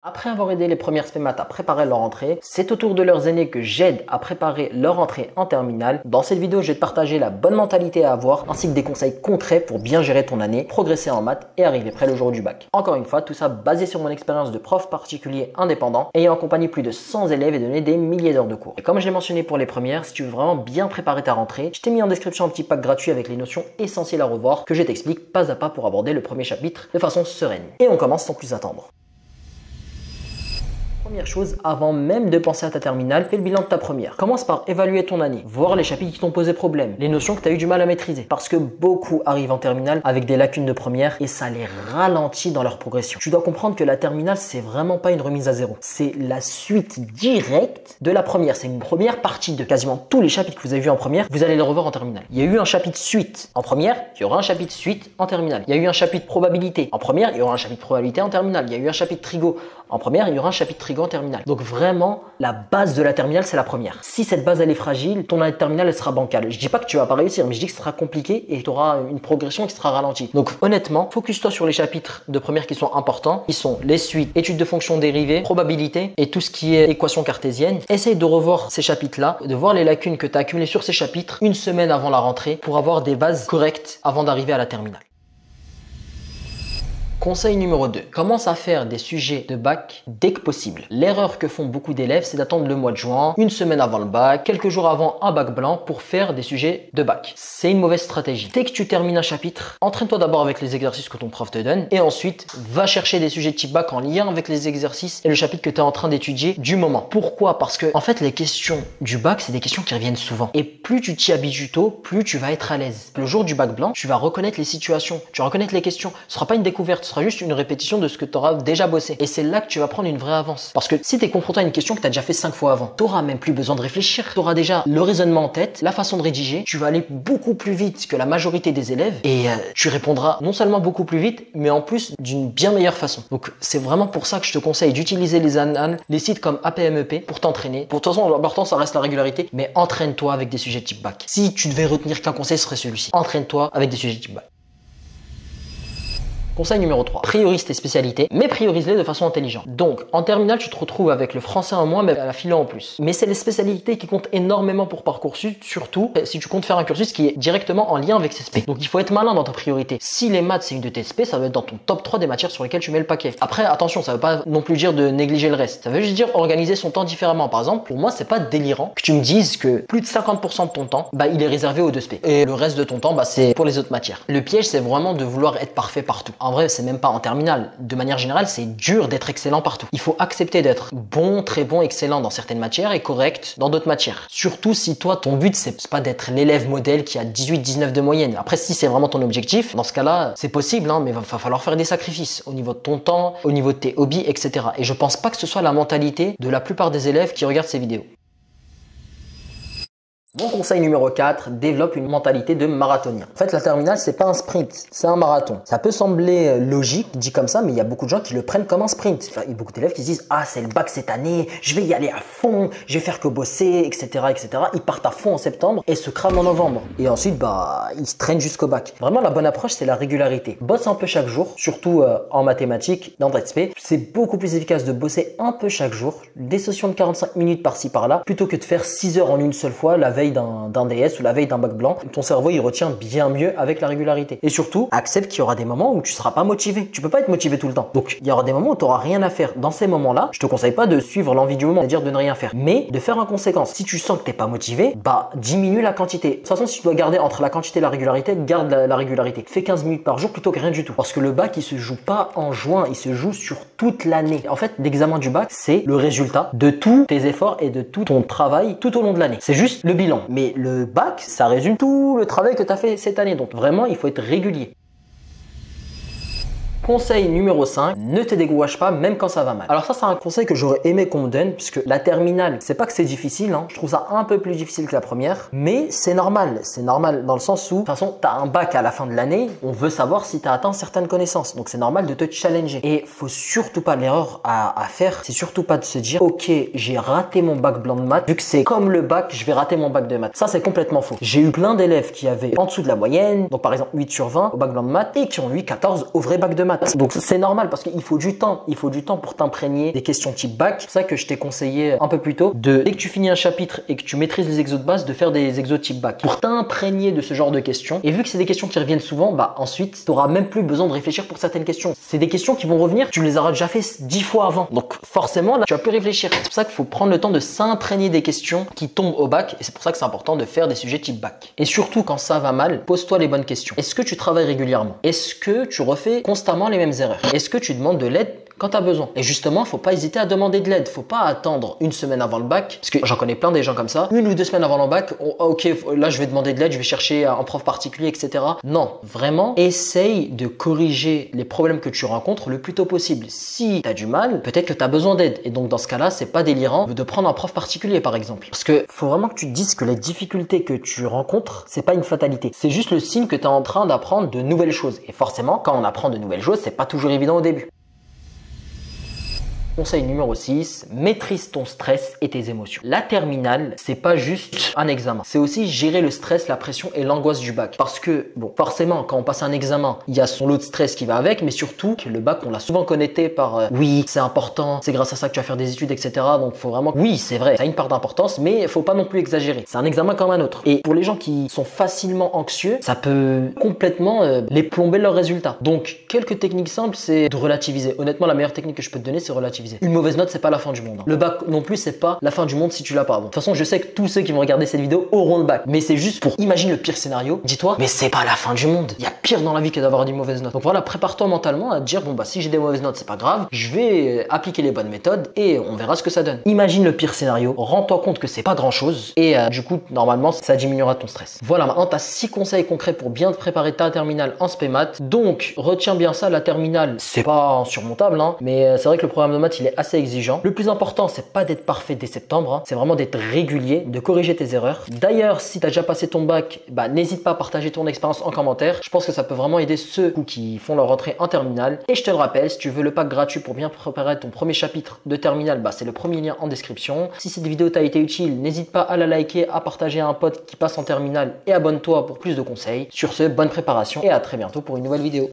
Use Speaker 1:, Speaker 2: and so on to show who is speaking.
Speaker 1: Après avoir aidé les premières spémates à préparer leur entrée, c'est au tour de leurs aînés que j'aide à préparer leur entrée en terminale. Dans cette vidéo, je vais te partager la bonne mentalité à avoir ainsi que des conseils concrets pour bien gérer ton année, progresser en maths et arriver près le jour du bac. Encore une fois, tout ça basé sur mon expérience de prof particulier indépendant, ayant accompagné plus de 100 élèves et donné des milliers d'heures de cours. Et comme je l'ai mentionné pour les premières, si tu veux vraiment bien préparer ta rentrée, je t'ai mis en description un petit pack gratuit avec les notions essentielles à revoir que je t'explique pas à pas pour aborder le premier chapitre de façon sereine. Et on commence sans plus attendre. Première chose, avant même de penser à ta terminale, fais le bilan de ta première. Commence par évaluer ton année, voir les chapitres qui t'ont posé problème, les notions que tu as eu du mal à maîtriser. Parce que beaucoup arrivent en terminale avec des lacunes de première et ça les ralentit dans leur progression. Tu dois comprendre que la terminale, c'est vraiment pas une remise à zéro. C'est la suite directe de la première. C'est une première partie de quasiment tous les chapitres que vous avez vus en première, vous allez les revoir en terminale. Il y a eu un chapitre suite en première, il y aura un chapitre suite en terminale. Il y a eu un chapitre probabilité en première, il y aura un chapitre probabilité en terminale. Il y a eu un chapitre trigo en première, il y aura un chapitre trigo en terminale. Donc vraiment, la base de la terminale, c'est la première. Si cette base, elle est fragile, ton année de terminale, elle sera bancale. Je dis pas que tu vas pas réussir, mais je dis que ce sera compliqué et tu auras une progression qui sera ralentie. Donc honnêtement, focus-toi sur les chapitres de première qui sont importants. Ils sont les suites, études de fonctions dérivées, probabilité et tout ce qui est équation cartésienne. Essaye de revoir ces chapitres-là, de voir les lacunes que tu as accumulées sur ces chapitres une semaine avant la rentrée pour avoir des bases correctes avant d'arriver à la terminale. Conseil numéro 2. Commence à faire des sujets de bac dès que possible. L'erreur que font beaucoup d'élèves, c'est d'attendre le mois de juin, une semaine avant le bac, quelques jours avant un bac blanc pour faire des sujets de bac. C'est une mauvaise stratégie. Dès que tu termines un chapitre, entraîne-toi d'abord avec les exercices que ton prof te donne et ensuite va chercher des sujets de type bac en lien avec les exercices et le chapitre que tu es en train d'étudier du moment. Pourquoi? Parce que en fait, les questions du bac, c'est des questions qui reviennent souvent. Et plus tu t'y habitues tôt, plus tu vas être à l'aise. Le jour du bac blanc, tu vas reconnaître les situations, tu vas reconnaître les questions. Ce sera pas une découverte, ce sera juste une répétition de ce que tu auras déjà bossé. Et c'est là que tu vas prendre une vraie avance. Parce que si tu es confronté à une question que tu as déjà fait 5 fois avant, tu n'auras même plus besoin de réfléchir. Tu auras déjà le raisonnement en tête, la façon de rédiger. Tu vas aller beaucoup plus vite que la majorité des élèves et tu répondras non seulement beaucoup plus vite, mais en plus d'une bien meilleure façon. Donc c'est vraiment pour ça que je te conseille d'utiliser les annales, les sites comme APMEP pour t'entraîner. Pour de toute façon, l'important ça reste la régularité, mais entraîne-toi avec des sujets de type bac. Si tu devais retenir qu'un conseil, ce serait celui-ci. Entraîne-toi avec des sujets de type bac. Conseil numéro 3. Priorise tes spécialités, mais priorise-les de façon intelligente. Donc, en terminale, tu te retrouves avec le français en moins, mais à la philo en plus. Mais c'est les spécialités qui comptent énormément pour Parcoursup, surtout si tu comptes faire un cursus qui est directement en lien avec ces spé. Donc, il faut être malin dans ta priorité. Si les maths, c'est une de tes spé, ça va être dans ton top 3 des matières sur lesquelles tu mets le paquet. Après, attention, ça veut pas non plus dire de négliger le reste. Ça veut juste dire organiser son temps différemment. Par exemple, pour moi, c'est pas délirant que tu me dises que plus de 50% de ton temps, il est réservé aux deux spé. Et le reste de ton temps, c'est pour les autres matières. Le piège, c'est vraiment de vouloir être parfait partout. En vrai, c'est même pas en terminale. De manière générale, c'est dur d'être excellent partout. Il faut accepter d'être bon, très bon, excellent dans certaines matières et correct dans d'autres matières. Surtout si toi, ton but, c'est pas d'être l'élève modèle qui a 18-19 de moyenne. Après, si c'est vraiment ton objectif, dans ce cas-là, c'est possible, mais il va falloir faire des sacrifices au niveau de ton temps, au niveau de tes hobbies, etc. Et je pense pas que ce soit la mentalité de la plupart des élèves qui regardent ces vidéos. Mon conseil numéro 4, développe une mentalité de marathonien. En fait, la terminale, c'est pas un sprint, c'est un marathon. Ça peut sembler logique, dit comme ça, mais il y a beaucoup de gens qui le prennent comme un sprint. Enfin, il y a beaucoup d'élèves qui se disent « Ah, c'est le bac cette année, je vais y aller à fond, je vais faire que bosser, etc. etc. » Ils partent à fond en septembre et se crament en novembre. Et ensuite, ils se traînent jusqu'au bac. Vraiment, la bonne approche, c'est la régularité. Bosse un peu chaque jour, surtout en mathématiques, dans DSP. C'est beaucoup plus efficace de bosser un peu chaque jour, des sessions de 45 minutes par-ci par-là, plutôt que de faire 6 heures en une seule fois la veille d'un DS ou la veille d'un bac blanc. Ton cerveau, il retient bien mieux avec la régularité. Et surtout, accepte qu'il y aura des moments où tu seras pas motivé. Tu peux pas être motivé tout le temps. Donc, il y aura des moments où tu n'auras rien à faire. Dans ces moments-là, je te conseille pas de suivre l'envie du moment, c'est-à-dire de ne rien faire, mais de faire en conséquence. Si tu sens que t'es pas motivé, diminue la quantité. De toute façon, si tu dois garder entre la quantité et la régularité, garde la régularité. Fais 15 minutes par jour plutôt que rien du tout. Parce que le bac, il se joue pas en juin, il se joue sur toute l'année. En fait, l'examen du bac, c'est le résultat de tous tes efforts et de tout ton travail tout au long de l'année. C'est juste le bilan. Mais le bac, ça résume tout le travail que tu as fait cette année. Donc vraiment, il faut être régulier. Conseil numéro 5, ne te décourage pas même quand ça va mal. Alors ça, c'est un conseil que j'aurais aimé qu'on me donne puisque la terminale, c'est pas que c'est difficile, je trouve ça un peu plus difficile que la première, mais c'est normal dans le sens où, de toute façon, tu as un bac à la fin de l'année, on veut savoir si tu as atteint certaines connaissances, donc c'est normal de te challenger. Et faut surtout pas, l'erreur à faire, c'est surtout pas de se dire, ok, j'ai raté mon bac blanc de maths, vu que c'est comme le bac, je vais rater mon bac de maths. Ça, c'est complètement faux. J'ai eu plein d'élèves qui avaient en dessous de la moyenne, donc par exemple 8 sur 20 au bac blanc de maths et qui ont eu 14 au vrai bac de maths. maths. Donc c'est normal parce qu'il faut du temps. Il faut du temps pour t'imprégner des questions type bac. C'est pour ça que je t'ai conseillé un peu plus tôt dès que tu finis un chapitre et que tu maîtrises les exos de base, de faire des exos type bac pour t'imprégner de ce genre de questions. Et vu que c'est des questions qui reviennent souvent, bah ensuite tu n'auras même plus besoin de réfléchir pour certaines questions. C'est des questions qui vont revenir, tu les auras déjà fait 10 fois avant. Donc forcément là, tu vas plus réfléchir. C'est pour ça qu'il faut prendre le temps de s'imprégner des questions qui tombent au bac et c'est pour ça que c'est important de faire des sujets type bac. Et surtout quand ça va mal, pose-toi les bonnes questions. Est-ce que tu travailles régulièrement? Est-ce que tu refais constamment les mêmes erreurs? Est-ce que tu demandes de l'aide quand tu as besoin? Et justement, faut pas hésiter à demander de l'aide. Faut pas attendre une semaine avant le bac, parce que j'en connais plein des gens comme ça. 1 ou 2 semaines avant le bac, ok, là je vais demander de l'aide, je vais chercher un prof particulier, etc. Non, vraiment, essaye de corriger les problèmes que tu rencontres le plus tôt possible. Si tu as du mal, peut-être que tu as besoin d'aide. Et donc dans ce cas-là, c'est pas délirant de prendre un prof particulier par exemple. Parce que faut vraiment que tu te dises que les difficultés que tu rencontres, c'est pas une fatalité. C'est juste le signe que tu es en train d'apprendre de nouvelles choses. Et forcément, quand on apprend de nouvelles choses, c'est pas toujours évident au début. Conseil numéro 6, maîtrise ton stress et tes émotions. La terminale, c'est pas juste un examen. C'est aussi gérer le stress, la pression et l'angoisse du bac. Parce que, bon, forcément, quand on passe un examen, il y a son lot de stress qui va avec, mais surtout que le bac, on l'a souvent connecté par oui, c'est important, c'est grâce à ça que tu vas faire des études, etc. Donc, faut vraiment, oui, c'est vrai, ça a une part d'importance, mais faut pas non plus exagérer. C'est un examen comme un autre. Et pour les gens qui sont facilement anxieux, ça peut complètement les plomber leurs résultats. Donc, quelques techniques simples, c'est de relativiser. Honnêtement, la meilleure technique que je peux te donner, c'est relativiser. Une mauvaise note, c'est pas la fin du monde. Le bac non plus, c'est pas la fin du monde si tu l'as pas. Bon, de toute façon, je sais que tous ceux qui vont regarder cette vidéo auront le bac, mais c'est juste pour imaginer le pire scénario. Dis-toi, mais c'est pas la fin du monde. Il y a pire dans la vie que d'avoir des mauvaises notes. Donc voilà, prépare-toi mentalement à te dire bon bah si j'ai des mauvaises notes, c'est pas grave. Je vais appliquer les bonnes méthodes et on verra ce que ça donne. Imagine le pire scénario, rends-toi compte que c'est pas grand-chose et du coup, normalement, ça diminuera ton stress. Voilà, maintenant tu as 6 conseils concrets pour bien te préparer ta terminale en spé maths. Donc, retiens bien ça, la terminale, c'est pas insurmontable, hein, mais c'est vrai que le programme de maths, il est assez exigeant. Le plus important, c'est pas d'être parfait dès septembre, hein, c'est vraiment d'être régulier, de corriger tes erreurs. D'ailleurs, si tu as déjà passé ton bac, bah, n'hésite pas à partager ton expérience en commentaire. Je pense que ça peut vraiment aider ceux qui font leur rentrée en terminale. Et je te le rappelle, si tu veux le pack gratuit pour bien préparer ton premier chapitre de terminale, bah, c'est le premier lien en description. Si cette vidéo t'a été utile, n'hésite pas à la liker, à partager à un pote qui passe en terminale et abonne-toi pour plus de conseils. Sur ce, bonne préparation et à très bientôt pour une nouvelle vidéo.